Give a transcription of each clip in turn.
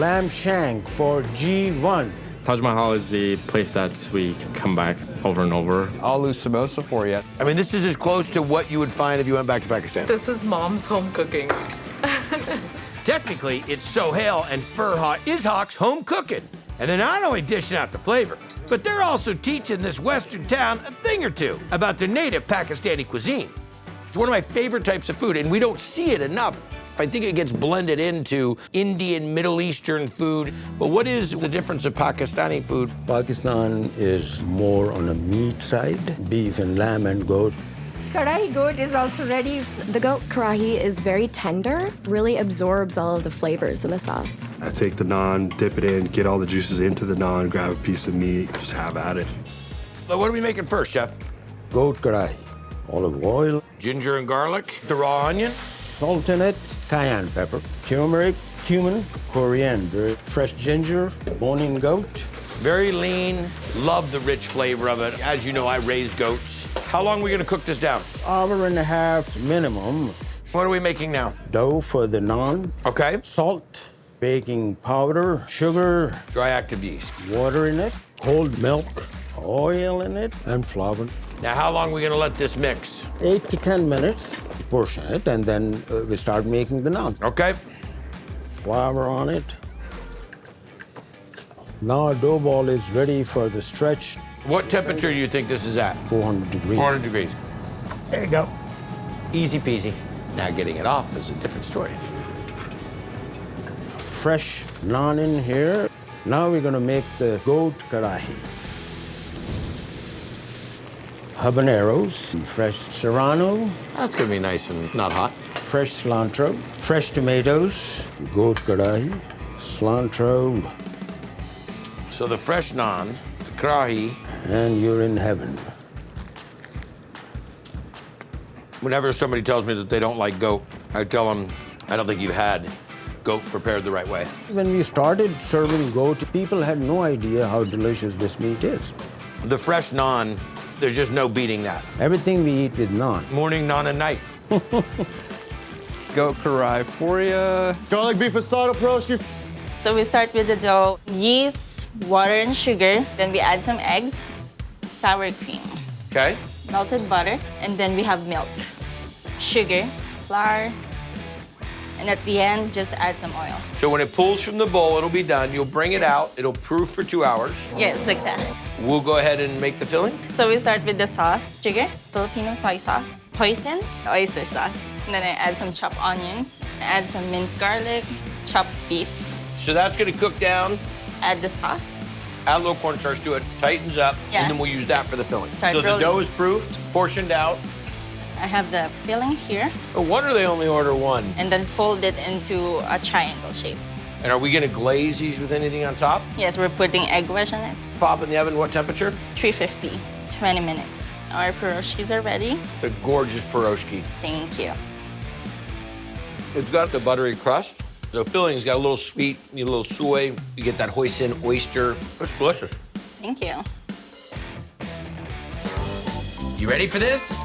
lamb shank for G1. Taj Mahal is the place that we come back over and over. Aloo samosa for you. I mean, this is as close to what you would find if you went back to Pakistan. This is mom's home cooking. Technically, it's Sohail and Farhat Ishaq's home cooking. And they're not only dishing out the flavor, but they're also teaching this Western town a thing or two about their native Pakistani cuisine. It's one of my favorite types of food, and we don't see it enough. I think it gets blended into Indian, Middle Eastern food. But what is the difference of Pakistani food? Pakistan is more on the meat side, beef and lamb and goat. Karahi goat is also ready. The goat karahi is very tender, really absorbs all of the flavors in the sauce. I take the naan, dip it in, get all the juices into the naan, grab a piece of meat, just have at it. What are we making first, chef? Goat karahi. Olive oil, Ginger and garlic, the raw onion. salt in it, cayenne pepper, turmeric, cumin, coriander, fresh ginger, bone-in goat. Very lean, love the rich flavor of it. As you know, I raise goats. How long are we gonna cook this down? Hour and a half minimum. What are we making now? Dough for the naan. Okay. Salt, baking powder, sugar, Dry active yeast. water in it, cold milk, oil in it, and flour. Now, how long are we gonna let this mix? 8 to 10 minutes, portion it, and then we start making the naan. Okay. Flour on it. Now our dough ball is ready for the stretch, What temperature do you think this is at? 400 degrees. 400 degrees. There you go. Easy peasy. Now getting it off is a different story. Fresh naan in here. Now we're gonna make the goat karahi. Habaneros, fresh serrano, That's gonna be nice and not hot. fresh cilantro, fresh tomatoes, goat karahi, cilantro, So the fresh naan, the karahi. and you're in heaven. Whenever somebody tells me that they don't like goat, I tell them, I don't think you've had goat prepared the right way. When we started serving goat, people had no idea how delicious this meat is. The fresh naan, there's just no beating that. Everything we eat with naan. Morning, naan, and night. Goat karahi for you. Garlic beef asado, Piroshki. So we start with the dough, yeast, water, and sugar. Then we add some eggs, sour cream, Okay? melted butter, and then we have milk, sugar, flour, and at the end, just add some oil. So when it pulls from the bowl, it'll be done. You'll bring it out. It'll proof for 2 hours. Yes, exactly. We'll go ahead and make the filling. So we start with the sauce, sugar, Filipino soy sauce, hoisin, oyster sauce. And then I add some chopped onions, add some minced garlic, chopped beef, So that's gonna cook down. add the sauce. Add a little cornstarch to it, tightens up, Yeah. and then we'll use that for the filling. Start So the rolling. dough is proofed, portioned out. I have the filling here, No wonder they only order one. and then fold it into a triangle shape. And are we gonna glaze these with anything on top? Yes, we're putting egg wash on it. Pop in the oven, what temperature? 350, 20 minutes. Our piroshkis are ready. The gorgeous Piroshki. Thank you. It's got the buttery crust. The filling's got a little sweet, a little soy. You get that hoisin oyster. It's delicious. Thank you. You ready for this?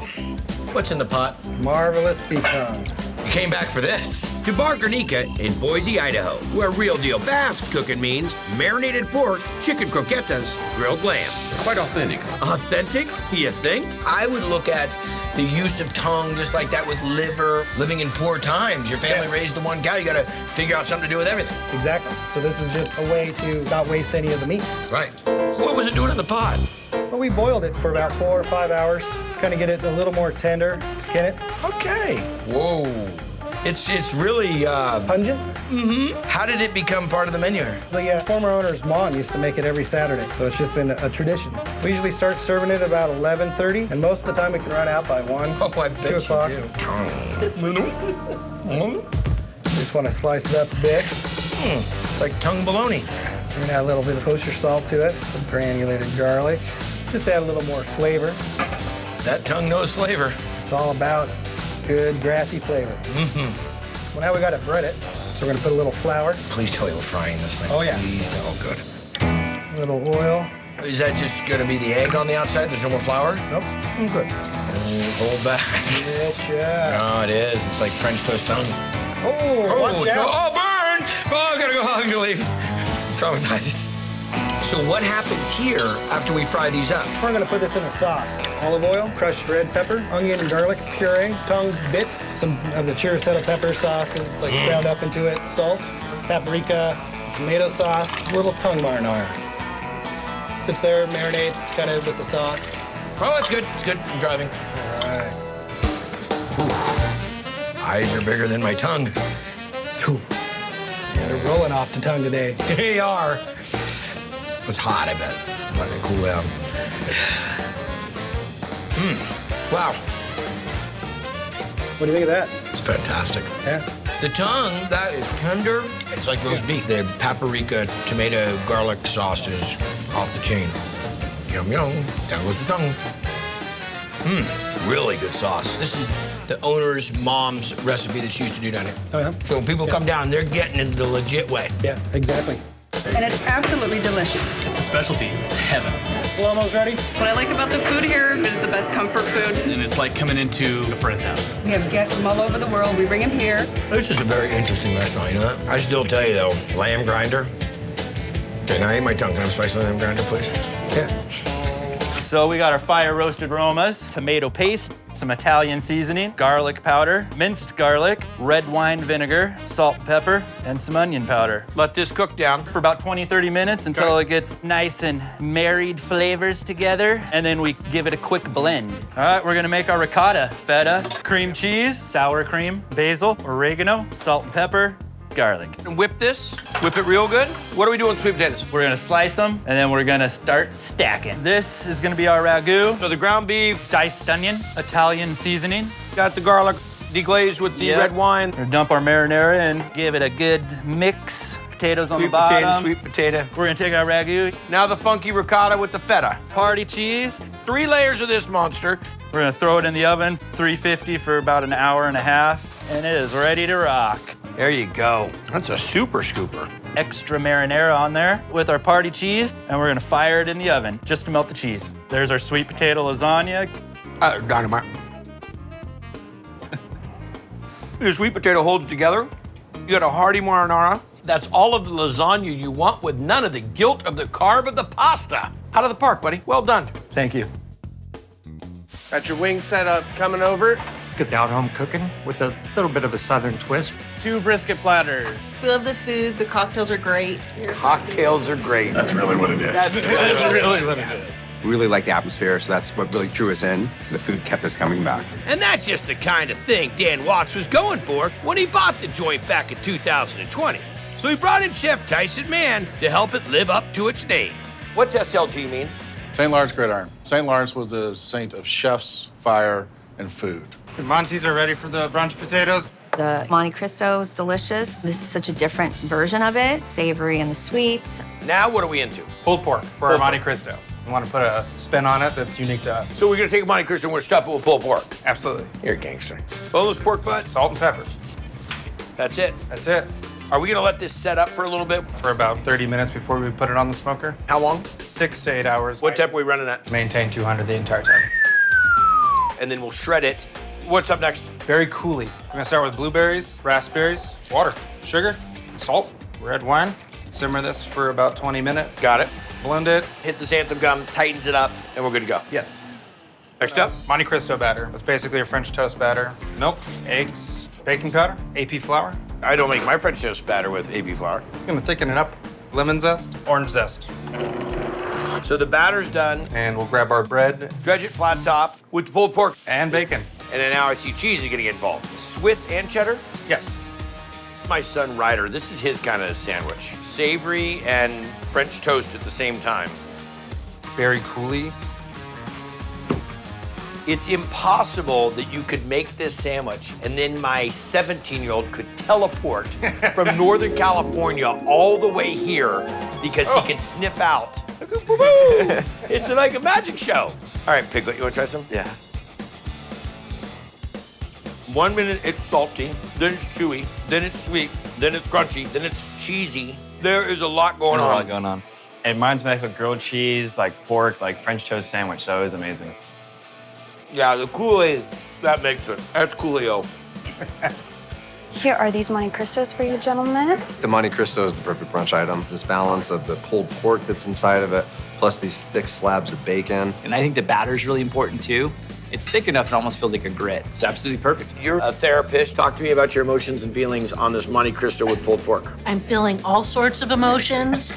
What's in the pot? Marvelous pecan. You came back for this. To Bar Garnica in Boise, Idaho, where real deal fast cooking means marinated pork, chicken croquetas, grilled lamb. Quite authentic. Authentic, you think? I would look at the use of tongue just like that with liver. Living in poor times, your family raised the one cow, you gotta figure out something to do with everything. Exactly. So this is just a way to not waste any of the meat. Right. What was it doing in the pot? Well, we boiled it for about 4 or 5 hours, kind of get it a little more tender, skin it. Okay. Whoa. It's really, Pungent. how did it become part of the menu? The former owner's mom used to make it every Saturday, so it's just been a tradition. We usually start serving it about 11:30, and most of the time we can run out by 1, Oh, I 2 bet o'clock. you do. Just want to slice it up a bit. It's like tongue bologna. We're gonna add a little bit of kosher salt to it, some granulated garlic. Just add a little more flavor. That tongue knows flavor. It's all about good grassy flavor. Well, now we gotta bread it, so we're gonna put a little flour, Please tell me we're frying this thing. Oh, yeah. Please tell. Oh, good. a little oil. Is that just gonna be the egg on the outside? There's no more flour? Nope, good. Hold back. Yes, yeah. Oh, it is. It's like French toast tongue. Oh, watch out. Oh, burn! Oh, I gotta go home and leave. Traumatized. So what happens here after we fry these up? We're gonna put this in a sauce. Olive oil, crushed red pepper, onion and garlic puree, tongue bits, some of the chiricetta pepper sauce, like ground up into it, salt, paprika, tomato sauce, a little tongue marinara. Sits there, marinates kind of with the sauce. Oh, it's good. It's good. I'm driving. All right. Eyes are bigger than my tongue. Whew. Yeah, they're rolling off the tongue today. They are. It's hot, I bet. Let it cool down. Wow. What do you think of that? It's fantastic. Yeah. The tongue, that is tender. It's like roast beef. The paprika, tomato, garlic sauce is off the chain. Yum, yum. Down goes the tongue. Really good sauce. This is the owner's mom's recipe that she used to do down here. Oh, yeah? So when people come down, they're getting it the legit way. Yeah, exactly. And it's absolutely delicious. It's a specialty. It's heaven. Slow-mo's ready? What I like about the food here is the best comfort food. And it's like coming into a friend's house. We have guests from all over the world. We bring them here. This is a very interesting restaurant, you know that? I still tell you, though, lamb grinder. Okay, now I ate my tongue. Can I have spicy lamb grinder, please? Yeah. So we got our fire roasted aromas, tomato paste, some Italian seasoning, garlic powder, minced garlic, red wine vinegar, salt and pepper, and some onion powder. Let this cook down. For about 20, 30 minutes until it gets nice and married flavors together, and then we give it a quick blend. All right, we're gonna make our ricotta. Feta, cream cheese, sour cream, basil, oregano, salt and pepper, garlic. And whip this. Whip it real good. What are we doing with sweet potatoes? We're gonna slice them, and then we're gonna start stacking. This is gonna be our ragu. So the ground beef, Diced onion, Italian seasoning. got the garlic deglazed with the red wine. We're gonna dump our marinara in, give it a good mix. Potatoes on the bottom. Sweet potato. We're gonna take our ragu, Now the funky ricotta with the feta. party cheese. 3 layers of this monster. We're gonna throw it in the oven, 350 for about an hour and a half, and it is ready to rock. There you go. That's a super scooper. Extra marinara on there with our party cheese, and we're gonna fire it in the oven just to melt the cheese. There's our sweet potato lasagna. Dynamite. Your sweet potato holds it together. You got a hearty marinara. That's all of the lasagna you want with none of the guilt of the carb of the pasta. Out of the park, buddy. Well done. Thank you. Got your wings set up, coming over. Good down-home cooking with a little bit of a southern twist. 2 brisket platters. We love the food. The cocktails are great. Cocktails are great. That's really what it is. That's really what it is. We really like the atmosphere, so that's what really drew us in. The food kept us coming back. And that's just the kind of thing Dan Watts was going for when he bought the joint back in 2020. So he brought in Chef Tyson Mann to help it live up to its name. What's SLG mean? St. Lawrence Gridiron. St. Lawrence was the saint of chefs, fire, and food. The Montes are ready for the brunch potatoes. The Monte Cristo is delicious. This is such a different version of it, savory and the sweets. Now what are we into? Pulled pork for our Monte Cristo. We want to put a spin on it that's unique to us. So we're gonna take a Monte Cristo and we're gonna stuff it with pulled pork. Absolutely. You're a gangster. Boneless pork butt. Salt and pepper. That's it. That's it. Are we gonna let this set up for a little bit? For about 30 minutes before we put it on the smoker. How long? 6 to 8 hours. What temp are we running at? Maintain 200 the entire time. And then we'll shred it. What's up next? Very coolly. We're gonna start with blueberries, raspberries, water, sugar, salt, red wine. Simmer this for about 20 minutes. Got it. Blend it. Hit the xanthan gum, tightens it up, and we're good to go. Yes. Next up? Monte Cristo batter. It's basically a French toast batter. Milk, eggs, baking powder, AP flour. I don't make my French toast batter with AP flour. I'm gonna thicken it up. Lemon zest, orange zest. So the batter's done. And we'll grab our bread. Dredge it flat top with the pulled pork. And bacon. And then now I see cheese is gonna get involved. Swiss and cheddar? Yes. My son Ryder, this is his kind of sandwich. Savory and French toast at the same time. Very coolly. It's impossible that you could make this sandwich and then my 17-year-old could teleport from Northern California all the way here because he can sniff out. It's like a magic show. All right, Piglet, you wanna try some? Yeah. 1 minute it's salty, then it's chewy, then it's sweet, then it's crunchy, then it's cheesy. There is a lot going on. And mine's made with grilled cheese, like pork, like French toast sandwich, so it was amazing. Yeah, the Kool-Aid, that makes it. That's Coolio. Here are these Monte Cristos for you, gentlemen. The Monte Cristo is the perfect brunch item. This balance of the pulled pork that's inside of it, plus these thick slabs of bacon. And I think the batter is really important too. It's thick enough it almost feels like a grit. It's absolutely perfect. You're a therapist. Talk to me about your emotions and feelings on this Monte Cristo with pulled pork. I'm feeling all sorts of emotions.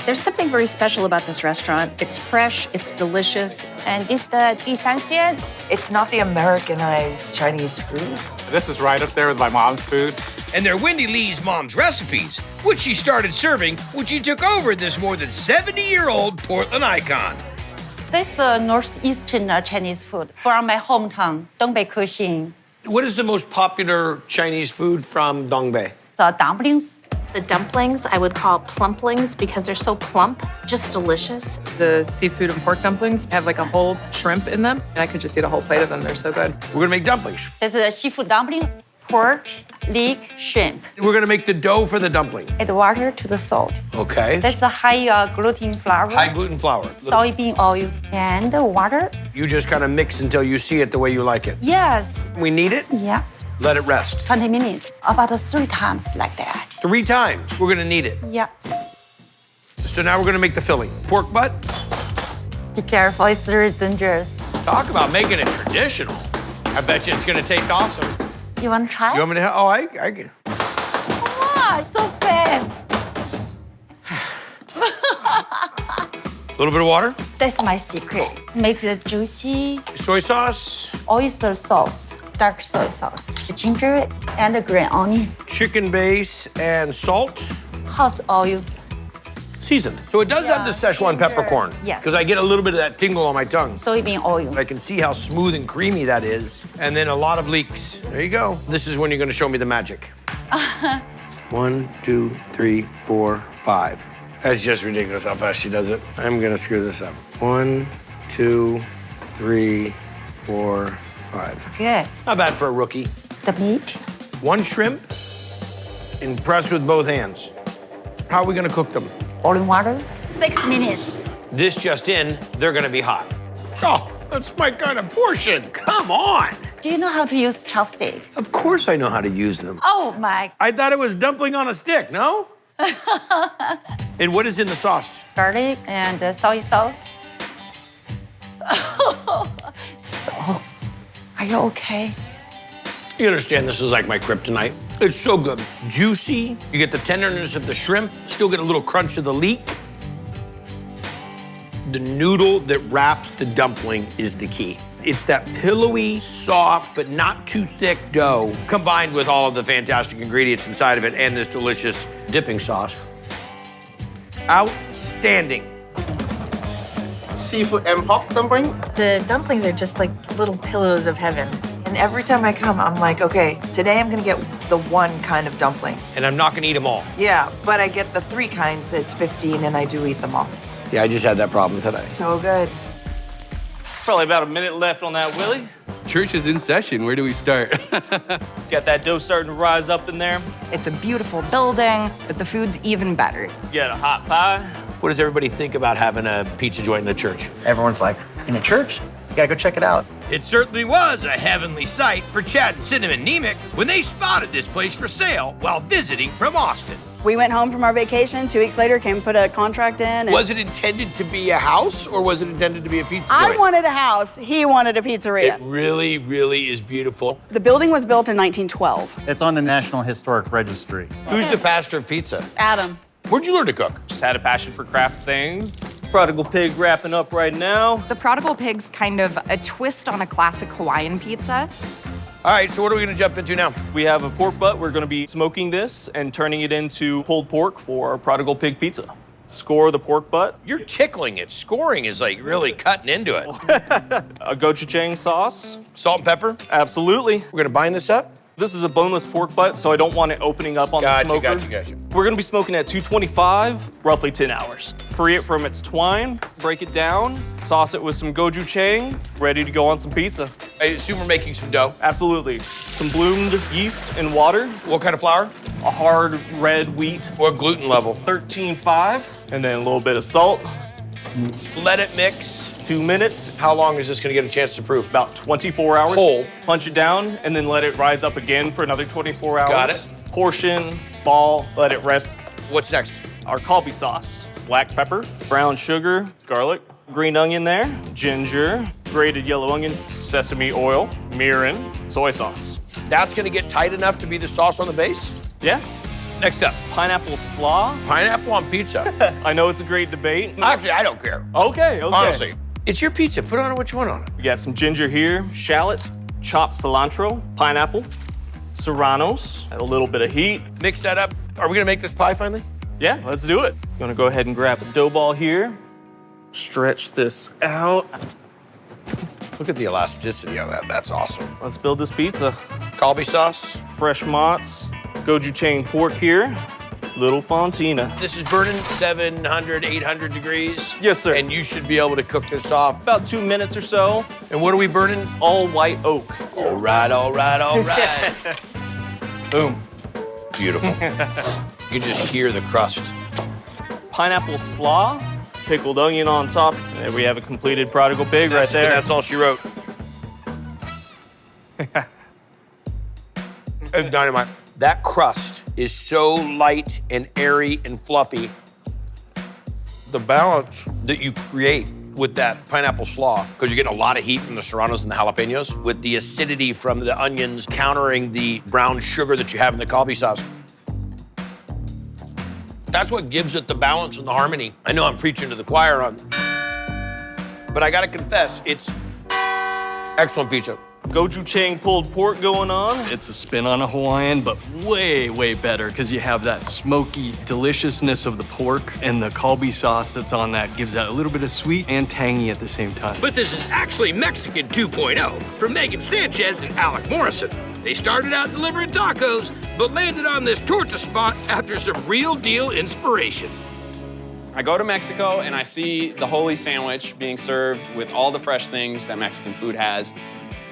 There's something very special about this restaurant. It's fresh, it's delicious. And this the 第三鲜. It's not the Americanized Chinese food. This is right up there with my mom's food. And they're Wendy Lee's mom's recipes, which she started serving when she took over this more than 70-year-old Portland icon. This is northeastern Chinese food from my hometown, Dongbei cuisine. What is the most popular Chinese food from Dongbei? The dumplings. The dumplings I would call plumplings because they're so plump, just delicious. The seafood and pork dumplings have like a whole shrimp in them. I could just eat a whole plate of them. They're so good. We're gonna make dumplings. This is a seafood dumpling, pork, leek, shrimp. We're gonna make the dough for the dumpling. Add water to the salt. Okay. That's a high gluten flour. High gluten flour. Soybean oil and water. You just kind of mix until you see it the way you like it. Yes. We knead it? Yeah. Let it rest. 20 minutes, about 3 times like that. 3 times. We're gonna knead it. Yeah. So now we're gonna make the filling. Pork butt. Be careful, it's very dangerous. Talk about making it traditional. I bet you it's gonna taste awesome. You want to try? You want me to? Oh, I can. Wow, so fast. A little bit of water. That's my secret. Make it juicy. Soy sauce. Oyster sauce, dark soy sauce, the ginger and the green onion. Chicken base and salt. House oil. Seasoned. So it does have the Szechuan peppercorn. Yes. Because I get a little bit of that tingle on my tongue. Soybean oil. I can see how smooth and creamy that is. And then a lot of leeks. There you go. This is when you're gonna show me the magic. 1, 2, 3, 4, 5. That's just ridiculous how fast she does it. I'm gonna screw this up. 1, 2, 3, 4, 5. Good. Not bad for a rookie. The meat. 1 shrimp and press with both hands. How are we gonna cook them? Boiling water. 6 minutes. This just in, they're gonna be hot. Oh, that's my kind of portion. Come on. Do you know how to use chopstick? Of course I know how to use them. Oh my. I thought it was dumpling on a stick, no? And what is in the sauce? Garlic and soy sauce. So, are you okay? You understand this is like my kryptonite. It's so good. Juicy. You get the tenderness of the shrimp, still get a little crunch of the leek. The noodle that wraps the dumpling is the key. It's that pillowy, soft, but not too thick dough, combined with all of the fantastic ingredients inside of it and this delicious dipping sauce. Outstanding. Seafood and pork dumpling. The dumplings are just like little pillows of heaven. And every time I come, I'm like, okay, today I'm gonna get the 1 kind of dumpling. And I'm not gonna eat them all. Yeah, but I get the 3 kinds, it's 15, and I do eat them all. Yeah, I just had that problem today. So good. Probably about a minute left on that, Willie. Church is in session. Where do we start? Got that dough starting to rise up in there. It's a beautiful building, but the food's even better. Get a hot pie. What does everybody think about having a pizza joint in a church? Everyone's like, in a church? You gotta go check it out. It certainly was a heavenly sight for Chad and Cinnamon Nemec when they spotted this place for sale while visiting from Austin. We went home from our vacation. 2 weeks later, came put a contract in. And Was it intended to be a house or was it intended to be a pizza joint? I wanted a house. He wanted a pizzeria. It really, really is beautiful. The building was built in 1912. It's on the National Historic Registry. Who's the pastor of pizza? Adam. Where'd you learn to cook? Just had a passion for craft things. Prodigal Pig wrapping up right now. The Prodigal Pig's kind of a twist on a classic Hawaiian pizza. All right, so what are we gonna jump into now? We have a pork butt. We're gonna be smoking this and turning it into pulled pork for Prodigal Pig Pizza. Score the pork butt. You're tickling it. Scoring is like really cutting into it. A gochujang sauce. Salt and pepper? Absolutely. We're gonna bind this up? This is a boneless pork butt, so I don't want it opening up on the smoker. Gotcha. We're gonna be smoking at 225, roughly 10 hours. Free it from its twine, break it down, sauce it with some gochujang, ready to go on some pizza. I assume we're making some dough. Absolutely. Some bloomed yeast and water. What kind of flour? A hard red wheat. What gluten level? 13.5, and then a little bit of salt. Let it mix. 2 minutes. How long is this gonna get a chance to proof? About 24 hours. Whole. Punch it down and then let it rise up again for another 24 hours. Got it. Portion, ball, let it rest. What's next? Our kalbi sauce. Black pepper, brown sugar, garlic, green onion there, ginger, grated yellow onion, sesame oil, mirin, soy sauce. That's gonna get tight enough to be the sauce on the base? Yeah. Next up. Pineapple slaw. Pineapple on pizza. I know it's a great debate. Actually, I don't care. Okay. Honestly, it's your pizza. Put on what you want on it. We got some ginger here, shallots, chopped cilantro, pineapple, serranos, add a little bit of heat. Mix that up. Are we gonna make this pie finally? Yeah, let's do it. Gonna go ahead and grab a dough ball here, stretch this out. Look at the elasticity of that. That's awesome. Let's build this pizza. Kalbi sauce. Fresh mozz, gochujang pork here, little fontina. This is burning 700, 800 degrees. Yes, sir. And you should be able to cook this off. About 2 minutes or so. And what are we burning? All white oak. All right, all right, all right. Boom. Beautiful. You can just hear the crust. Pineapple slaw, pickled onion on top. And we have a completed Prodigal Pig right there. That's all she wrote. It's dynamite. That crust is so light and airy and fluffy. The balance that you create with that pineapple slaw, because you're getting a lot of heat from the serranos and the jalapenos, with the acidity from the onions countering the brown sugar that you have in the kalbi sauce. That's what gives it the balance and the harmony. I know I'm preaching to the choir on, but I gotta confess, it's excellent pizza. Gochujang pulled pork going on. It's a spin on a Hawaiian, but way, way better because you have that smoky deliciousness of the pork, and the kalbi sauce that's on that gives that a little bit of sweet and tangy at the same time. But this is actually Mexican 2.0 from Megan Sanchez and Alec Morrison. They started out delivering tacos, but landed on this torta spot after some real deal inspiration. I go to Mexico and I see the holy sandwich being served with all the fresh things that Mexican food has.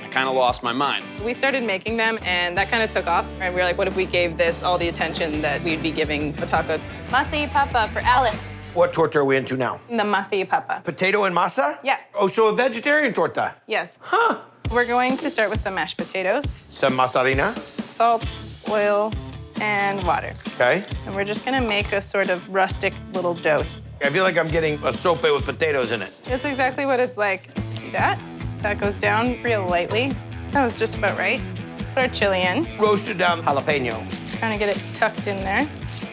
I kind of lost my mind. We started making them, and that kind of took off. And we were like, what if we gave this all the attention that we'd be giving a taco? Masa y papa for Alec. What torta are we into now? The masa y papa. Potato and masa? Yeah. Oh, so a vegetarian torta? Yes. Huh. We're going to start with some mashed potatoes, Some mozzarella? salt, oil, and water. Okay. And we're just gonna make a sort of rustic little dough. I feel like I'm getting a sope with potatoes in it. It's exactly what it's like. See that? That goes down real lightly. That was just about right. Put our chili in. Roasted down jalapeno. Kind of get it tucked in there.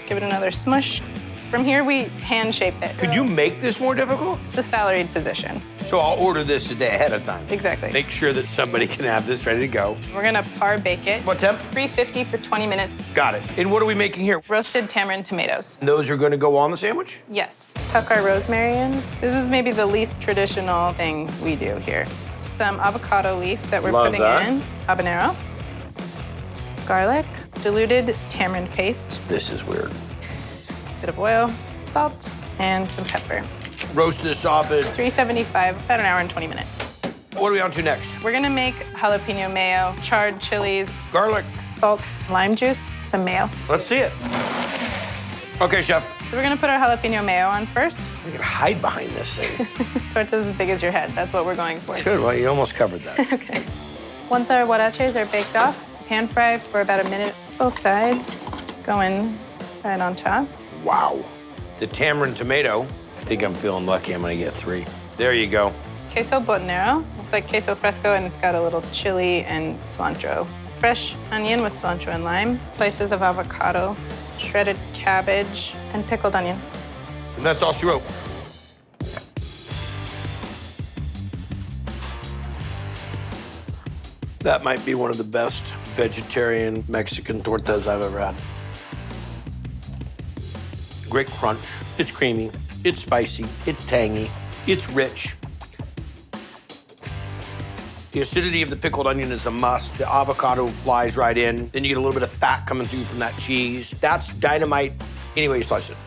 Give it another smush. From here, we hand shape it. Could you make this more difficult? It's a salaried position. So I'll order this a day ahead of time. Exactly. Make sure that somebody can have this ready to go. We're gonna par bake it. What temp? 350 for 20 minutes. Got it. And what are we making here? Roasted tamarind tomatoes. Those are gonna go on the sandwich? Yes. Tuck our rosemary in. This is maybe the least traditional thing we do here. Some avocado leaf that we're Love putting that. in. Habanero. Garlic. Diluted tamarind paste. This is weird. Bit of oil, salt, and some pepper. Roast this off at... 375, about an hour and 20 minutes. What are we on to next? We're gonna make jalapeno mayo, charred chilies, garlic, salt, lime juice, some mayo. Let's see it. Okay, chef. So we're gonna put our jalapeno mayo on first. We can hide behind this thing. Tortas as big as your head, that's what we're going for. Good, well, you almost covered that. Okay. Once our huaraches are baked off, pan fry for about a minute. Both sides, going right on top. Wow. The tamarind tomato, I think I'm feeling lucky. I'm gonna get 3. There you go. Queso botanero. It's like queso fresco, and it's got a little chili and cilantro. Fresh onion with cilantro and lime. Slices of avocado, shredded cabbage, and pickled onion. And that's all she wrote. That might be one of the best vegetarian Mexican tortas I've ever had. Great crunch. It's creamy. It's spicy. It's tangy. It's rich. The acidity of the pickled onion is a must. The avocado flies right in. Then you get a little bit of fat coming through from that cheese. That's dynamite any way you slice it.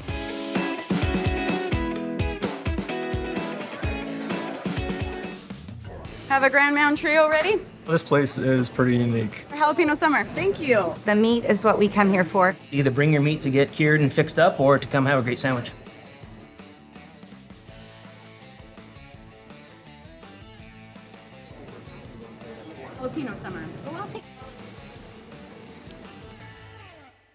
Have a Grand Mound Trio ready? This place is pretty unique. For jalapeno summer. Thank you. The meat is what we come here for. Either bring your meat to get cured and fixed up or to come have a great sandwich. summer. Oh, I'll take.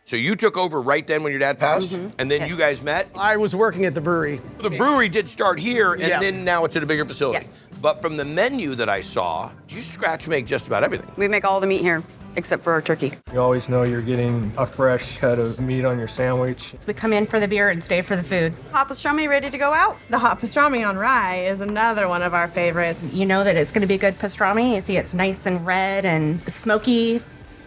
So you took over right then when your dad passed, and then you guys met? I was working at the brewery. The brewery did start here, and Yeah. then now it's at a bigger facility. Yes. But from the menu that I saw, you scratch make just about everything. We make all the meat here, except for our turkey. You always know you're getting a fresh cut of meat on your sandwich. We come in for the beer and stay for the food. Hot pastrami ready to go out? The hot pastrami on rye is another one of our favorites. You know that it's going to be good pastrami. You see it's nice and red and smoky.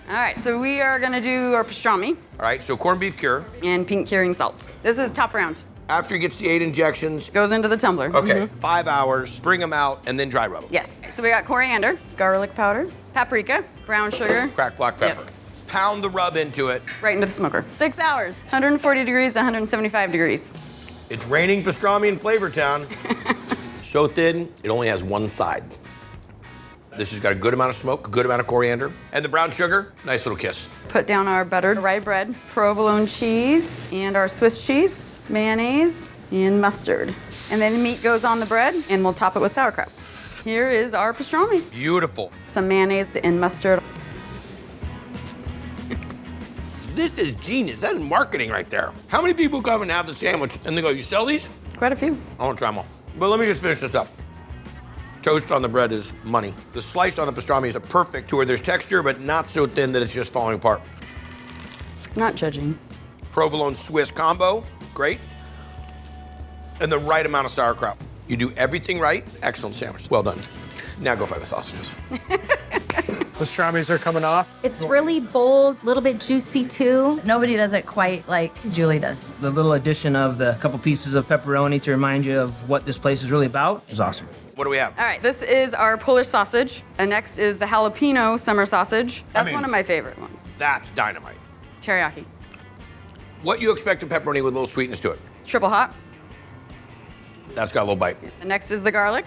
All right, so we are gonna do our pastrami All right, so corned beef cure. and pink curing salt. This is top round. After he gets the 8 injections. Goes into the tumbler. Okay, 5 hours, bring them out, and then dry rub them. Yes. So we got coriander, garlic powder, paprika, brown sugar. Cracked black pepper. Yes. Pound the rub into it. Right into the smoker. 6 hours, 140 degrees to 175 degrees. It's raining pastrami in Flavortown. So thin, it only has one side. This has got a good amount of smoke, a good amount of coriander, and the brown sugar, nice little kiss. Put down our buttered rye bread, provolone cheese, and our Swiss cheese, mayonnaise, and mustard. And then the meat goes on the bread, and we'll top it with sauerkraut. Here is our pastrami. Beautiful. Some mayonnaise and mustard. This is genius. That is marketing right there. How many people come and have the sandwich and they go, you sell these? Quite a few. I want to try them all. But let me just finish this up. Toast on the bread is money. The slice on the pastrami is perfect to where there's texture, but not so thin that it's just falling apart. Not judging. Provolone Swiss combo, great. And the right amount of sauerkraut. You do everything right, excellent sandwich. Well done. Now go find the sausages. Pastramis are coming off. It's really bold, a little bit juicy too. Nobody does it quite like Julie does. The little addition of the couple pieces of pepperoni to remind you of what this place is really about is awesome. What do we have? All right, this is our Polish sausage. And next is the jalapeno summer sausage. That's one of my favorite ones. That's dynamite. Teriyaki. What you expect of pepperoni with a little sweetness to it? Triple hot. That's got a little bite. And next is the garlic.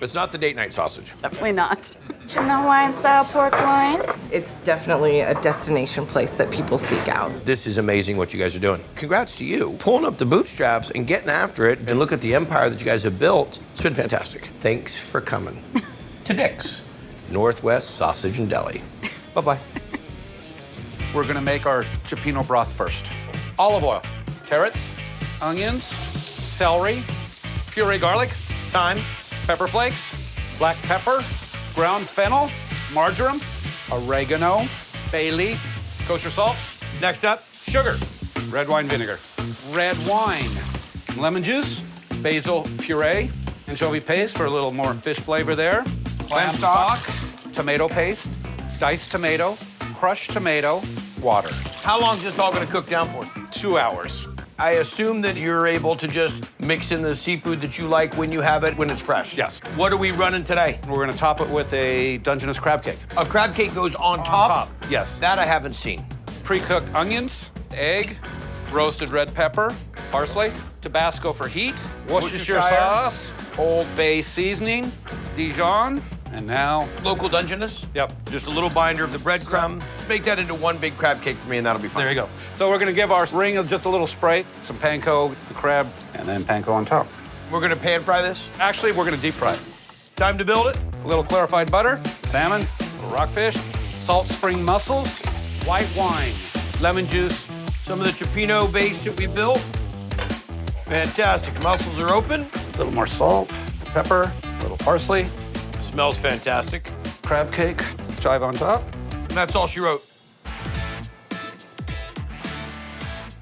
It's not the date night sausage. Definitely not. The Hawaiian-style pork loin. It's definitely a destination place that people seek out. This is amazing what you guys are doing. Congrats to you. Pulling up the bootstraps and getting after it and look at the empire that you guys have built. It's been fantastic. Thanks for coming to Dick's, Northwest Sausage and Deli. Bye-bye. We're gonna make our cioppino broth first. Olive oil, carrots, onions, celery, puree garlic, thyme, pepper flakes, black pepper, ground fennel, marjoram, oregano, bay leaf, kosher salt. Next up, sugar, red wine vinegar, red wine, lemon juice, basil puree, anchovy paste for a little more fish flavor there, clam stock, tomato paste, diced tomato, crushed tomato, water. How long is this all gonna cook down for? 2 hours. I assume that you're able to just mix in the seafood that you like when you have it, when it's fresh. Yes. What are we running today? We're gonna top it with a Dungeness crab cake. A crab cake goes on top? Yes. That I haven't seen. Pre-cooked onions, egg, roasted red pepper, parsley, Tabasco for heat, Worcestershire sauce, Old Bay seasoning, Dijon, and now local Dungeness? Yep. Just a little binder of the breadcrumb. Make that into one big crab cake for me and that'll be fine. There you go. So we're gonna give our ring of just a little spray, some panko, the crab, and then panko on top. We're gonna pan fry this? Actually, we're gonna deep fry it. Time to build it? A little clarified butter, salmon, a little rockfish, salt spring mussels, white wine, lemon juice. Some of the cioppino base that we built. Fantastic. Mussels are open. A little more salt, pepper, a little parsley. Smells fantastic. Crab cake, chive on top. And that's all she wrote.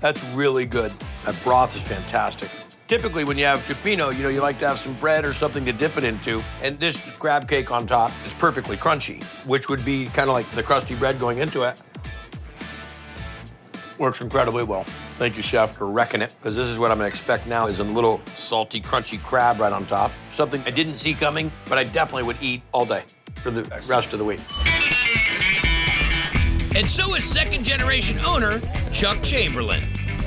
That's really good. That broth is fantastic. Typically, when you have cioppino, you like to have some bread or something to dip it into. And this crab cake on top is perfectly crunchy, which would be kind of like the crusty bread going into it. Works incredibly well. Thank you, Chef, for wrecking it, because this is what I'm gonna expect now is a little salty, crunchy crab right on top. Something I didn't see coming, but I definitely would eat all day for the rest of the week. And so is second-generation owner Chuck Chamberlain,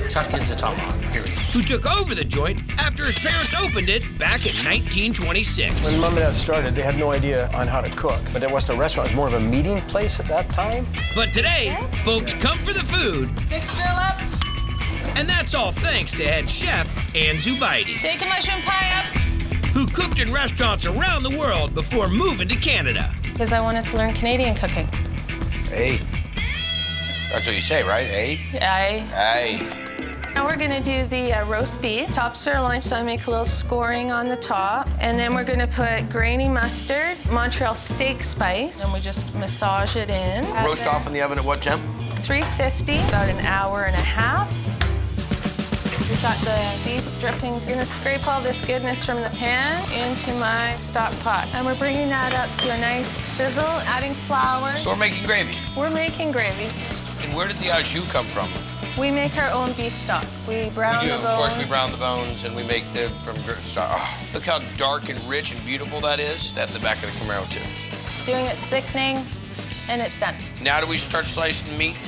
Chuck is the top man, period. who took over the joint after his parents opened it back in 1926. When Mom and Dad started, they had no idea on how to cook. But it wasn't a restaurant, it was more of a meeting place at that time. But today, folks come for the food, Mix grill up. and that's all thanks to head chef Ann Zubaidi, Steak and mushroom pie up. who cooked in restaurants around the world before moving to Canada. because I wanted to learn Canadian cooking. Hey. That's what you say, right? Hey? Hey. Now we're gonna do the roast beef, top sirloin, so I make a little scoring on the top. And then we're gonna put grainy mustard, Montreal steak spice, and we just massage it in. Roast off in the oven at what temp? 350, about an hour and a half. We've got the beef drippings. Gonna scrape all this goodness from the pan into my stock pot. And we're bringing that up to a nice sizzle, adding flour. So we're making gravy. We're making gravy. And where did the au jus come from? We make our own beef stock. We brown We do. the bones. Of course, we brown the bones, and we make them from stock. Oh, look how dark and rich and beautiful that is. That's the back of the Camaro, too. It's doing its thickening, and it's done. Now do we start slicing meat?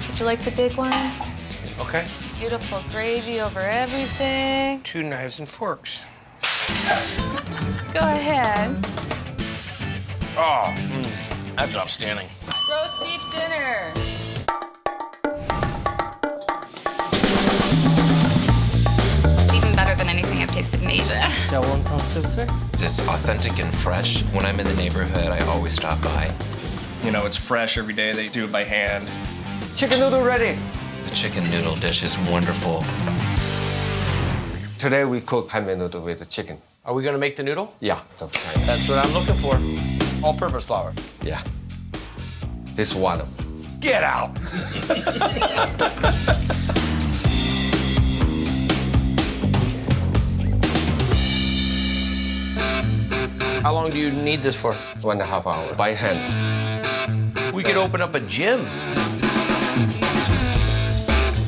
Would you like the big one? Okay. Beautiful gravy over everything. 2 knives and forks. Go ahead. Oh, that's outstanding. Roast beef dinner. Even better than anything I've tasted in Asia. Just authentic and fresh. When I'm in the neighborhood, I always stop by. You know, it's fresh every day. They do it by hand. Chicken noodle ready. The chicken noodle dish is wonderful. Today we cook homemade noodle with the chicken. Are we gonna make the noodle? Yeah. That's what I'm looking for. All-purpose flour. Yeah. This one. Get out. How long do you need this for? 1.5 hours by hand. We could open up a gym.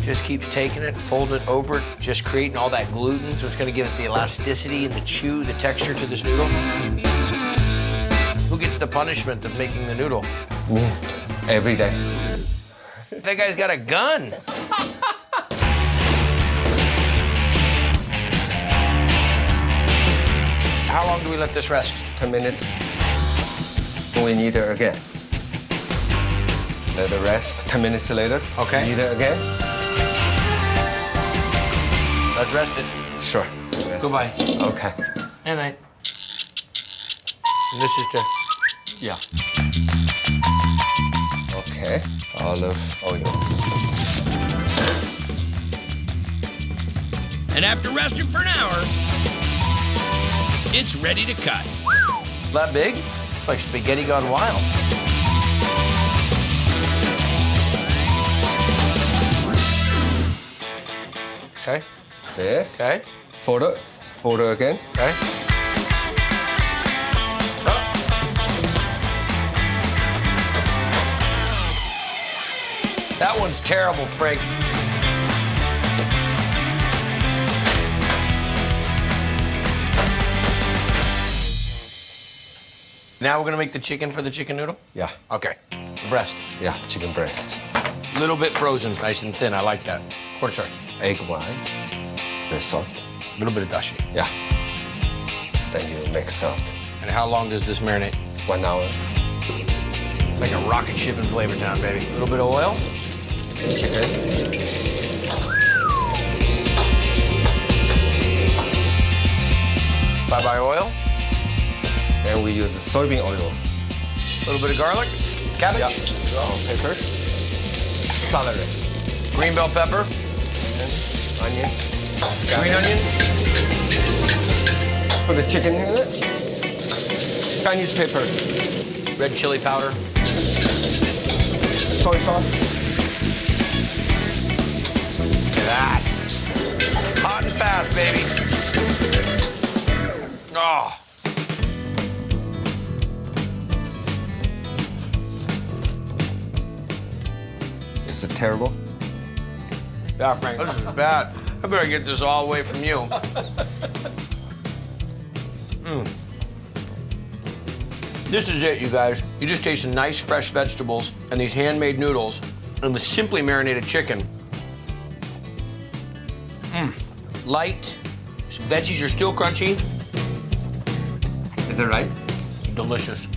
Just keeps taking it, folding it over, just creating all that gluten, so it's gonna give it the elasticity and the chew, the texture to this noodle. Who gets the punishment of making the noodle? Me. Every day. That guy's got a gun. How long do we let this rest? 10 minutes. We need it again. Let it rest. 10 minutes later. Okay. Need it again. Let's rest it. Sure. Rest. Goodbye. Okay. Good night. And this is to... Yeah. Okay. Olive oil. And after resting for an hour, it's ready to cut. That big? It's like spaghetti gone wild. Okay. This. Okay. Fold it again. Okay. That one's terrible, Frank. Now we're gonna make the chicken for the chicken noodle? Yeah. Okay. The breast. Yeah, chicken breast. A little bit frozen, nice and thin. I like that. Cornstarch. Egg white. The salt. A little bit of dashi. Yeah. Then you mix up. And how long does this marinate? 1 hour. It's like a rocket ship in Flavor Town, baby. A little bit of oil. Chicken. Bye-bye oil. Then we use soybean oil. A little bit of garlic. Cabbage. Yeah. Pepper. Celery. Green bell pepper. Onion. Green onion. Put the chicken in it. Chinese pepper. Red chili powder. Soy sauce. Look at that. Hot and fast, baby. Oh. Is it terrible? Yeah, Frank. This is bad. I better get this all away from you. This is it, you guys. You just taste some nice, fresh vegetables and these handmade noodles and the simply marinated chicken. Light. Veggies are still crunchy. Is it right? Delicious.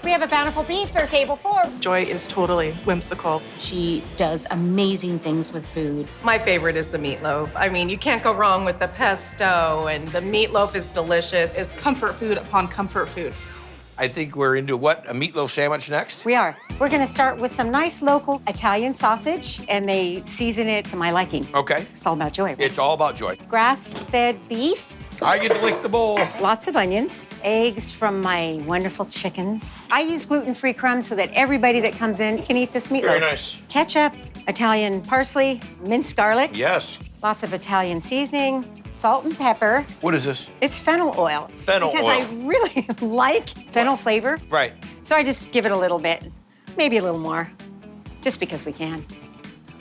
We have a bountiful beef for table 4. Joy is totally whimsical. She does amazing things with food. My favorite is the meatloaf. I mean, you can't go wrong with the pesto, and the meatloaf is delicious. It's comfort food upon comfort food. I think we're into what? A meatloaf sandwich next? We are. We're gonna start with some nice local Italian sausage, and they season it to my liking. Okay. It's all about joy. Right? It's all about joy. Grass-fed beef. I get to lick the bowl. Lots of onions, eggs from my wonderful chickens. I use gluten-free crumbs so that everybody that comes in can eat this meatloaf. Very nice. Ketchup, Italian parsley, minced garlic. Yes. Lots of Italian seasoning, salt and pepper. What is this? It's fennel oil. Fennel because oil. I really like fennel flavor. Right. So I just give it a little bit, maybe a little more, just because we can.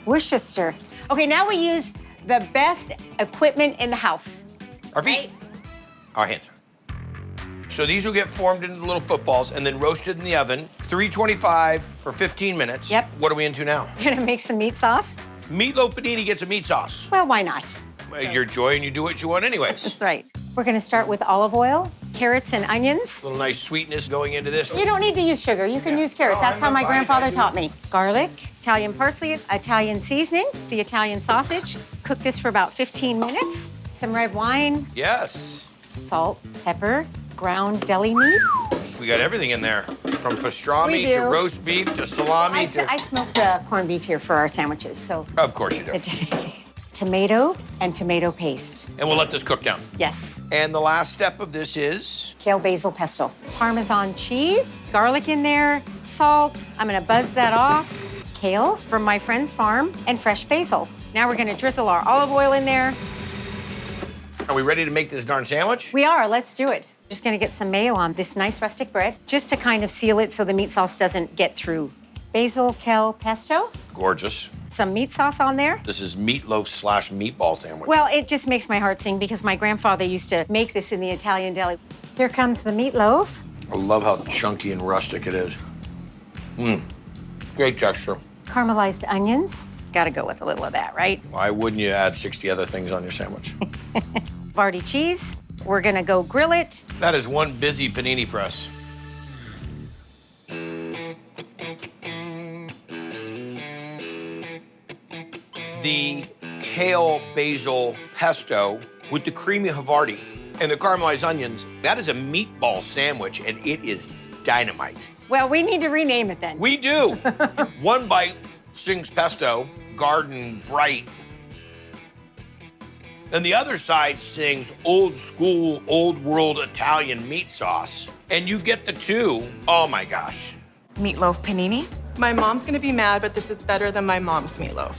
Worcester. Okay, now we use the best equipment in the house. Our feet. Our hands. So these will get formed into little footballs and then roasted in the oven, 325 for 15 minutes. Yep. What are we into now? We're gonna make some meat sauce. Meatloaf panini gets a meat sauce. Well, why not? You're Joy and you do what you want anyways. That's right. We're gonna start with olive oil, carrots and onions. A little nice sweetness going into this. You don't need to use sugar. You can use carrots. That's how my grandfather taught me. Garlic, Italian parsley, Italian seasoning, the Italian sausage. Cook this for about 15 minutes. Some red wine, Yes. salt, pepper, ground deli meats. We got everything in there. From pastrami We to do. roast beef to salami to... I smoke the corned beef here for our sandwiches, so. Of course you do. Tomato and tomato paste. And we'll let this cook down. Yes. And the last step of this is... Kale basil pesto. Parmesan cheese, garlic in there, salt. I'm gonna buzz that off. Kale from my friend's farm, and fresh basil. Now we're gonna drizzle our olive oil in there. Are we ready to make this darn sandwich? We are, let's do it. Just gonna get some mayo on this nice rustic bread, just to kind of seal it so the meat sauce doesn't get through. Basil, kale, pesto. Gorgeous. Some meat sauce on there. This is meatloaf/meatball sandwich. Well, it just makes my heart sing because my grandfather used to make this in the Italian deli. Here comes the meatloaf. I love how chunky and rustic it is. Mmm. Great texture. Caramelized onions. Gotta go with a little of that, right? Why wouldn't you add 60 other things on your sandwich? Vardy cheese. We're gonna go grill it. That is one busy panini press. The kale basil pesto with the creamy Havarti and the caramelized onions, that is a meatball sandwich, and it is dynamite. Well, we need to rename it then. We do. One bite sings pesto, garden bright. And the other side sings old school, old world Italian meat sauce. And you get the two. Oh my gosh. Meatloaf panini. My mom's gonna be mad, but this is better than my mom's meatloaf.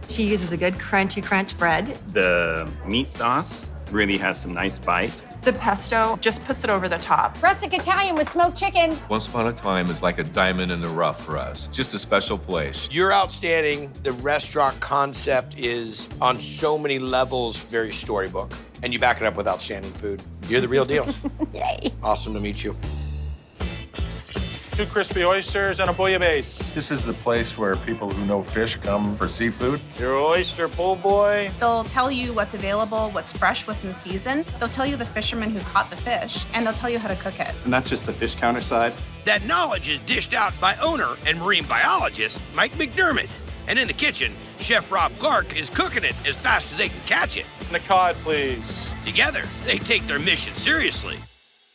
She uses a good crunchy crunch bread. The meat sauce really has some nice bite. The pesto just puts it over the top. Rustic Italian with smoked chicken. Once Upon a Time is like a diamond in the rough for us. Just a special place. You're outstanding. The restaurant concept is on so many levels very storybook. And you back it up with outstanding food. You're the real deal. Yay. Awesome to meet you. 2 crispy oysters and a bouillabaisse. This is the place where people who know fish come for seafood. Your oyster po' boy. They'll tell you what's available, what's fresh, what's in season. They'll tell you the fisherman who caught the fish, and they'll tell you how to cook it. And that's just the fish counter side. That knowledge is dished out by owner and marine biologist Mike McDermott. And in the kitchen, Chef Rob Clark is cooking it as fast as they can catch it. And a cod, please. Together, they take their mission seriously.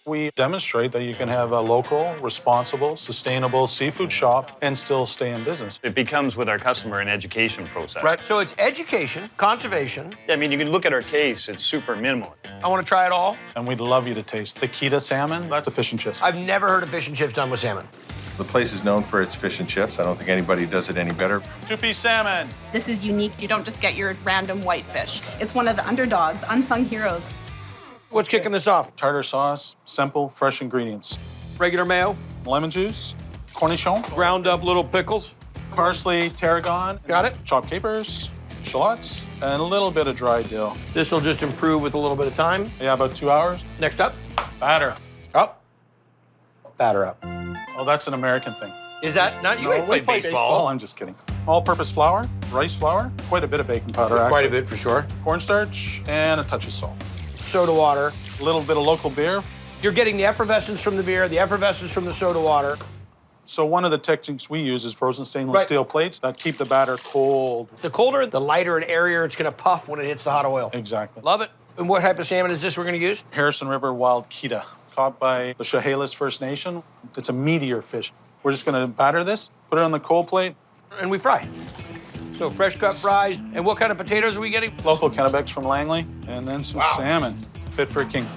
We demonstrate that you can have a local, responsible, sustainable seafood shop and still stay in business. It becomes with our customer an education process. Right, so it's education, conservation. Yeah, I mean, you can look at our case, it's super minimal. I want to try it all. And we'd love you to taste the Kita salmon. That's the fish and chips. I've never heard of fish and chips done with salmon. The place is known for its fish and chips. I don't think anybody does it any better. 2-piece salmon. This is unique. You don't just get your random white fish. It's one of the underdogs, unsung heroes. What's kicking this off? Tartar sauce, simple, fresh ingredients. Regular mayo. Lemon juice, cornichon. Ground up little pickles. Parsley, tarragon. Got it. Chopped capers, shallots, and a little bit of dry dill. This will just improve with a little bit of time. Yeah, about 2 hours. Next up. Batter. Up. Batter up. Oh, that's an American thing. Is that not you? No, Ain't played play baseball. I'm just kidding. All-purpose flour, rice flour, quite a bit of baking powder, actually. Quite a bit for sure. Cornstarch, and a touch of salt. Soda water. A little bit of local beer, You're getting the effervescence from the beer, the effervescence from the soda water. So one of the techniques we use is frozen stainless steel plates that keep the batter cold. The colder, the lighter and airier it's gonna puff when it hits the hot oil. Exactly. Love it. And what type of salmon is this we're gonna use? Harrison River wild kita, caught by the Chehalis First Nation. It's a meteor fish. We're just gonna batter this, put it on the cold plate. And we fry. So fresh cut fries. And what kind of potatoes are we getting? Local Kennebecs from Langley, and then some salmon, fit for a king.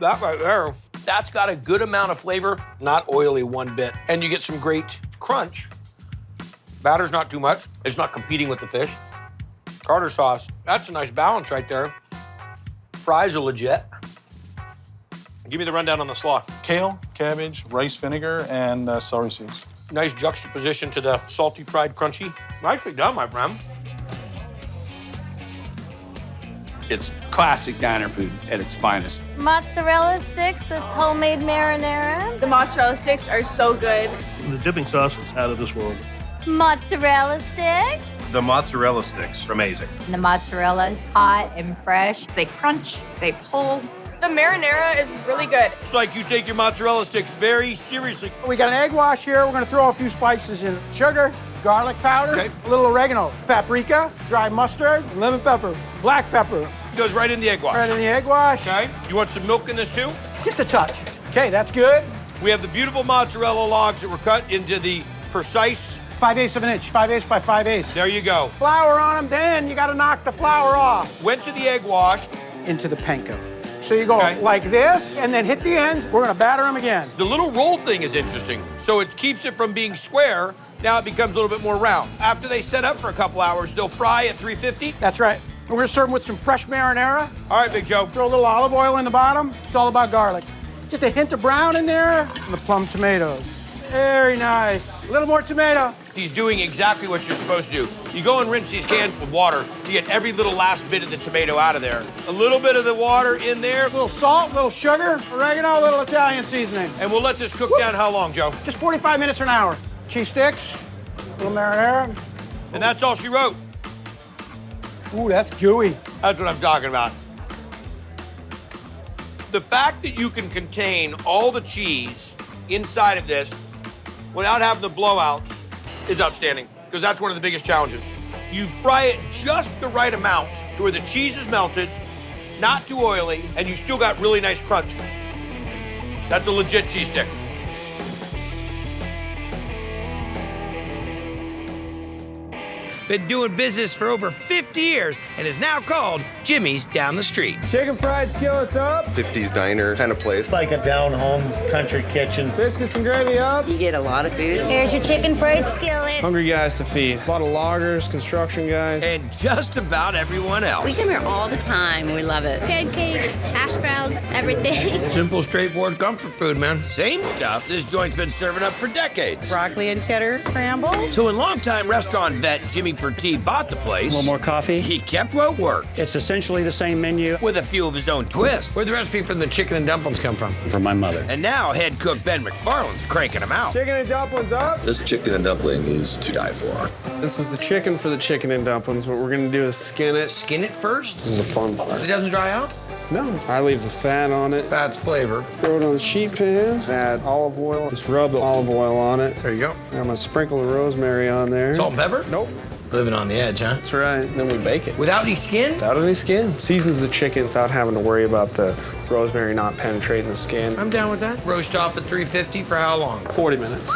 That right there, that's got a good amount of flavor, not oily one bit. And you get some great crunch. Batter's not too much. It's not competing with the fish. Tartar sauce, that's a nice balance right there. Fries are legit. Give me the rundown on the slaw. Kale, cabbage, rice vinegar, and celery seeds. Nice juxtaposition to the salty fried crunchy. Nicely done, my friend. It's classic diner food at its finest. Mozzarella sticks with homemade marinara. The mozzarella sticks are so good. The dipping sauce is out of this world. Mozzarella sticks. The mozzarella sticks are amazing. The mozzarella is hot and fresh. They crunch, they pull. The marinara is really good. It's like you take your mozzarella sticks very seriously. We got an egg wash here. We're gonna throw a few spices in. Sugar, garlic powder, a little oregano, paprika, dry mustard, lemon pepper, black pepper. Goes right in the egg wash. Right in the egg wash. Okay. You want some milk in this too? Just a touch. Okay, that's good. We have the beautiful mozzarella logs that were cut into the precise 5/8 of an inch, 5/8 by 5/8. There you go. Flour on them, then you gotta knock the flour off. Went to the egg wash. Into the panko. So you go like this, and then hit the ends. We're gonna batter them again. The little roll thing is interesting. So it keeps it from being square. Now it becomes a little bit more round. After they set up for a couple hours, they'll fry at 350. That's right. And we're gonna serve them with some fresh marinara. All right, Big Joe. Throw a little olive oil in the bottom. It's all about garlic. Just a hint of brown in there, and the plum tomatoes. Very nice. A little more tomato. He's doing exactly what you're supposed to do. You go and rinse these cans with water to get every little last bit of the tomato out of there. A little bit of the water in there. A little salt, a little sugar, oregano, a little Italian seasoning. And we'll let this cook down how long, Joe? Just 45 minutes or an hour. Cheese sticks, a little marinara. And that's all she wrote. Ooh, that's gooey. That's what I'm talking about. The fact that you can contain all the cheese inside of this without having the blowouts is outstanding, because that's one of the biggest challenges. You fry it just the right amount to where the cheese is melted, not too oily, and you still got really nice crunch. That's a legit cheese stick. Been doing business for over 50 years and is now called Jimmy's down the street. Chicken fried skillets up. 50s diner kind of place. It's like a down-home country kitchen. Biscuits and gravy up. You get a lot of food. Here's your chicken fried skillet. Hungry guys to feed. A lot of loggers, construction guys. And just about everyone else. We come here all the time. We love it. Pancakes, hash browns, everything. Simple, straightforward comfort food, man. Same stuff this joint's been serving up for decades. Broccoli and cheddar scramble. So when longtime restaurant vet Jimmy Pertee bought the place, A little more coffee. he kept what worked. It's essentially the same menu. With a few of his own twists. Where'd the recipe for the chicken and dumplings come from? From my mother. And now head cook Ben McFarland's cranking them out. Chicken and dumplings up. This chicken and dumpling is to die for. This is the chicken for the chicken and dumplings. What we're gonna do is skin it. Skin it first? This is the fun part. It doesn't dry out? No. I leave the fat on it. Fat's flavor. Throw it on the sheet pan. Add olive oil. Just rub the olive oil on it. There you go. And I'm gonna sprinkle the rosemary on there. Salt and pepper? Nope. Living on the edge, huh? That's right. And then we bake it. Without any skin? Without any skin. Seasons the chicken without having to worry about the rosemary not penetrating the skin. I'm down with that. Roast off at 350 for how long? 40 minutes.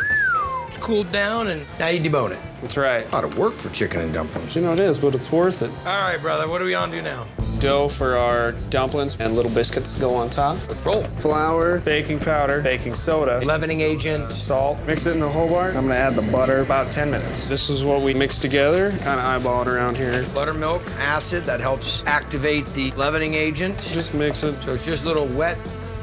It's cooled down and now you debone it. That's right. A lot of work for chicken and dumplings. You know it is, but it's worth it. All right, brother, what are we on to now? Dough for our dumplings and little biscuits to go on top. Let's roll. Flour, baking powder, baking soda, Leavening agent. salt. Mix it in the Hobart. I'm gonna add the butter about 10 minutes. This is what we mix together, kind of eyeball it around here. Buttermilk, acid, that helps activate the leavening agent. Just mix it. So it's just a little wet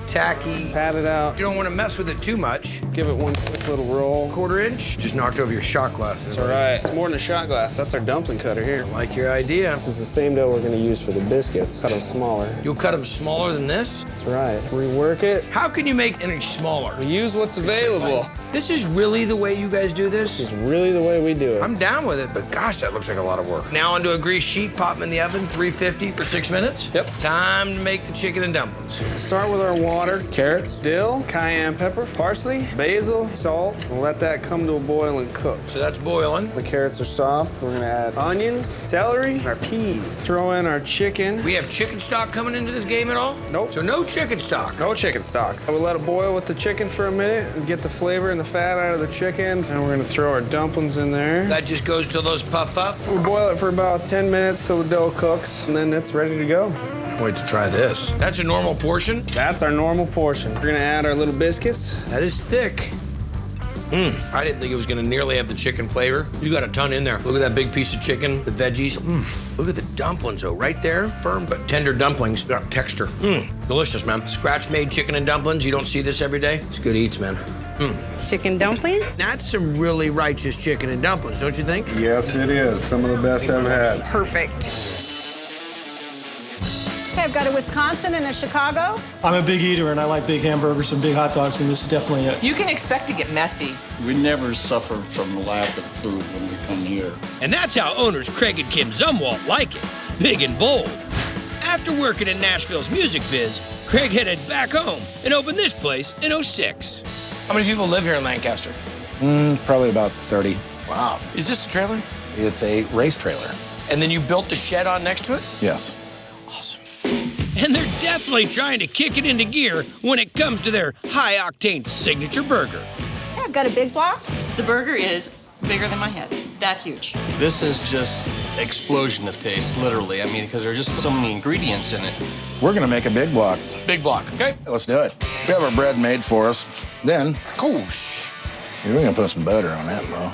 tacky. Pat it out. You don't want to mess with it too much. Give it one quick little roll. 1/4 inch. Just knocked over your shot glass. That's all right. It's more than a shot glass. That's our dumpling cutter here. I like your idea. This is the same dough we're gonna use for the biscuits. Cut them smaller. You'll cut them smaller than this? That's right. Rework it. How can you make any smaller? We use what's available. This is really the way you guys do this? This is really the way we do it. I'm down with it, but gosh, that looks like a lot of work. Now onto a grease sheet, pop them in the oven, 350 for 6 minutes. Yep. Time to make the chicken and dumplings. Start with our water, carrots, dill, cayenne pepper, parsley, basil, salt, and let that come to a boil and cook. So that's boiling. The carrots are soft. We're gonna add onions, celery, and our peas. Throw in our chicken. We have chicken stock coming into this game at all? Nope. So no chicken stock. No chicken stock. We'll let it boil with the chicken for a minute and get the flavor and the fat out of the chicken. And we're gonna throw our dumplings in there. That just goes till those puff up? We'll boil it for about 10 minutes till the dough cooks, and then it's ready to go. Wait to try this. That's a normal portion? That's our normal portion. We're gonna add our little biscuits. That is thick. I didn't think it was gonna nearly have the chicken flavor. You got a ton in there. Look at that big piece of chicken, the veggies. Look at the dumplings, though, right there. Firm but tender dumplings, got texture. Delicious, man. Scratch-made chicken and dumplings. You don't see this every day. It's good eats, man. Chicken dumplings? That's some really righteous chicken and dumplings, don't you think? Yes, it is. Some of the best I've had. Perfect. Okay, I've got a Wisconsin and a Chicago. I'm a big eater, and I like big hamburgers and big hot dogs, and this is definitely it. You can expect to get messy. We never suffer from the lack of food when we come here. And that's how owners Craig and Kim Zumwalt like it, big and bold. After working in Nashville's music biz, Craig headed back home and opened this place in '06. How many people live here in Lancaster? Probably about 30. Wow. Is this a trailer? It's a race trailer. And then you built the shed on next to it? Yes. Awesome. And they're definitely trying to kick it into gear when it comes to their high-octane signature burger. Okay, I've got a big block. The burger is bigger than my head. That huge. This is just explosion of taste, literally. I mean, because there are just so many ingredients in it. We're gonna make a big block. Big block, okay? Let's do it. We have our bread made for us. Then, Whoosh. we're gonna put some butter on that, Mo.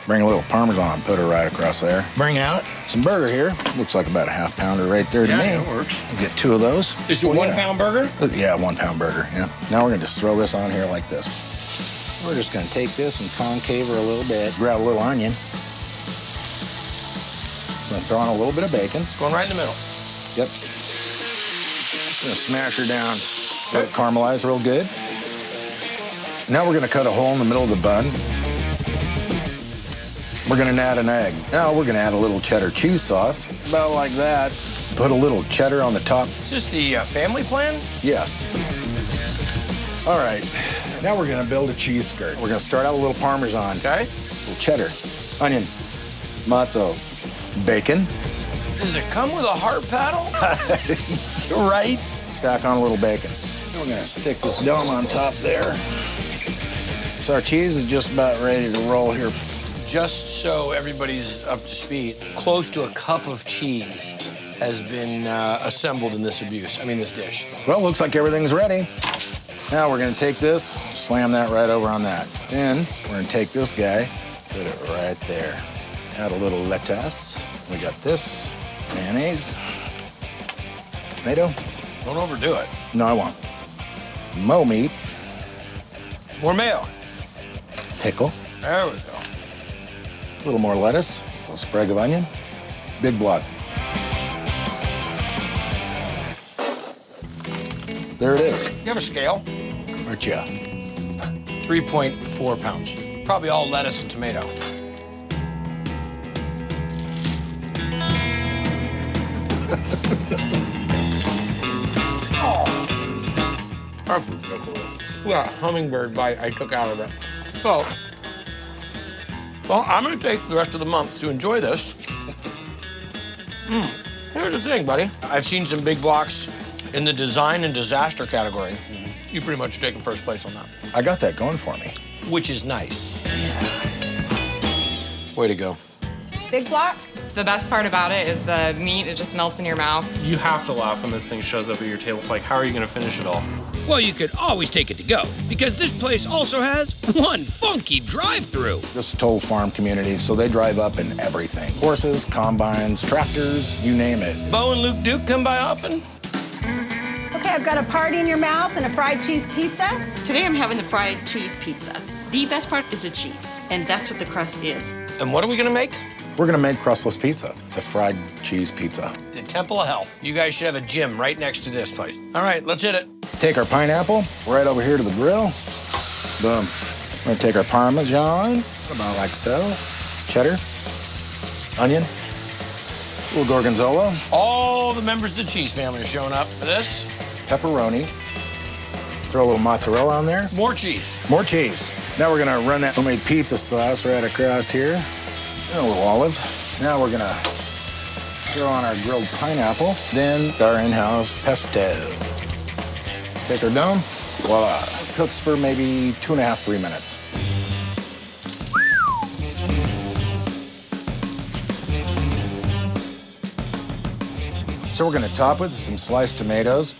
Bring a little Parmesan, put it right across there. Bring out some burger here. Looks like about a half pounder right there to me. Yeah, that works. We'll get 2 of those. Is it 1 pound burger? Yeah, 1 pound burger, yeah. Now we're gonna just throw this on here like this. We're just gonna take this and concave her a little bit. Grab a little onion. Gonna throw on a little bit of bacon. Going right in the middle. Yep. Gonna smash her down. Let it caramelize real good. Now we're gonna cut a hole in the middle of the bun. We're gonna add an egg. Now we're gonna add a little cheddar cheese sauce. About like that. Put a little cheddar on the top. Is this the family plan? Yes. All right. Now we're gonna build a cheese skirt. We're gonna start out with a little Parmesan. Okay. A little cheddar, onion, matzo, bacon. Does it come with a heart paddle? Right. Stack on a little bacon. We're gonna stick this dome on top there. So our cheese is just about ready to roll here. Just so everybody's up to speed, close to a cup of cheese has been assembled in this this dish. Well, looks like everything's ready. Now we're gonna take this, slam that right over on that. Then we're gonna take this guy, put it right there. Add a little lettuce. We got this, mayonnaise, tomato. Don't overdo it. No, I won't. Mo meat. More mayo. Pickle. There we go. A little more lettuce, a little sprig of onion, big block. There it is. You have a scale? Aren't ya? 3.4 pounds. Probably all lettuce and tomato. Oh. That's ridiculous. Look at that hummingbird bite I took out of it. So, well, I'm gonna take the rest of the month to enjoy this. Here's the thing, buddy. I've seen some big blocks in the design and disaster category. You pretty much are taking first place on that. I got that going for me. Which is nice. Way to go. Big block. The best part about it is the meat, it just melts in your mouth. You have to laugh when this thing shows up at your table. It's like, how are you gonna finish it all? Well, you could always take it to go, because this place also has one funky drive-through. This is a total farm community, so they drive up in everything. Horses, combines, tractors, you name it. Bo and Luke Duke come by often? Okay, I've got a party in your mouth and a fried cheese pizza. Today I'm having the fried cheese pizza. The best part is the cheese, and that's what the crust is. And what are we gonna make? We're gonna make crustless pizza. It's a fried cheese pizza. The Temple of Health. You guys should have a gym right next to this place. All right, let's hit it. Take our pineapple right over here to the grill. Boom. We're gonna take our Parmesan, about like so. Cheddar, onion, a little gorgonzola. All the members of the cheese family are showing up for this. Pepperoni. Throw a little mozzarella on there. More cheese. More cheese. Now we're gonna run that homemade pizza sauce right across here. And a little olive. Now we're gonna throw on our grilled pineapple. Then our in-house pesto. Take our dome. Voila. Cooks for maybe 2.5, 3 minutes. So we're gonna top it with some sliced tomatoes.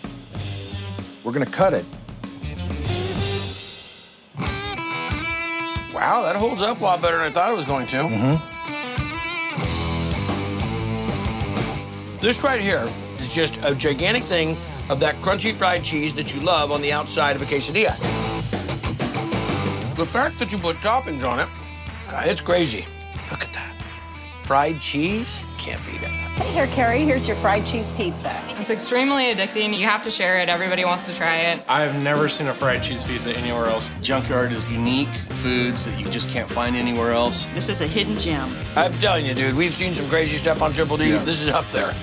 We're gonna cut it. Wow, that holds up a lot better than I thought it was going to. This right here is just a gigantic thing of that crunchy fried cheese that you love on the outside of a quesadilla. The fact that you put toppings on it, God, it's crazy. Look at that. Fried cheese, can't beat it. Hey, here, Carrie, here's your fried cheese pizza. It's extremely addicting. You have to share it. Everybody wants to try it. I've never seen a fried cheese pizza anywhere else. Junkyard is unique foods that you just can't find anywhere else. This is a hidden gem. I'm telling you, dude, we've seen some crazy stuff on Triple D. Yeah. This is up there.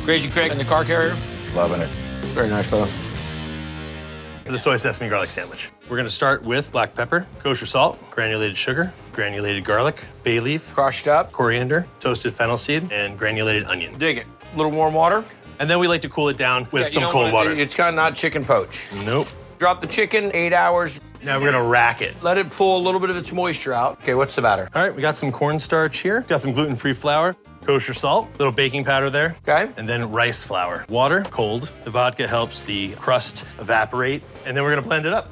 Crazy Craig and the car carrier. Loving it. Very nice, brother. For the soy sesame garlic sandwich. We're gonna start with black pepper, kosher salt, granulated sugar, granulated garlic, bay leaf, Crushed up. coriander, toasted fennel seed, and granulated onion. Dig it. A little warm water. And then we like to cool it down with Yeah, you some don't cold wanna- water. It's kind of not chicken poach. Nope. Drop the chicken, 8 hours. Now we're gonna rack it. Let it pull a little bit of its moisture out. Okay, what's the batter? All right, we got some cornstarch here. Got some gluten-free flour, kosher salt, little baking powder there. Okay. And then rice flour. Water, cold. The vodka helps the crust evaporate. And then we're gonna blend it up.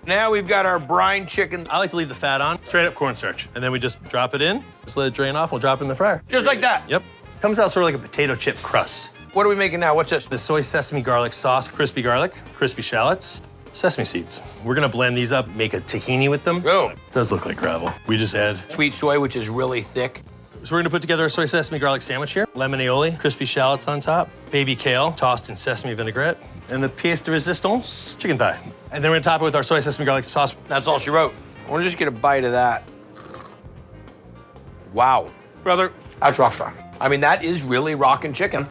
Now we've got our brine chicken. I like to leave the fat on, straight up cornstarch. And then we just drop it in, just let it drain off, we'll drop it in the fryer. Just like that. Yep. Comes out sort of like a potato chip crust. What are we making now? What's this? The soy sesame garlic sauce, crispy garlic, crispy shallots, sesame seeds. We're gonna blend these up, make a tahini with them. Oh. It does look like gravel. We just add. Sweet soy, which is really thick. So we're gonna put together a soy sesame garlic sandwich here. Lemon aioli, crispy shallots on top, baby kale tossed in sesame vinaigrette, and the pièce de résistance, chicken thigh. And then we're gonna top it with our soy sesame garlic sauce. That's all she wrote. I want to just get a bite of that. Wow. Brother, that's rock star. I mean, that is really rockin' chicken.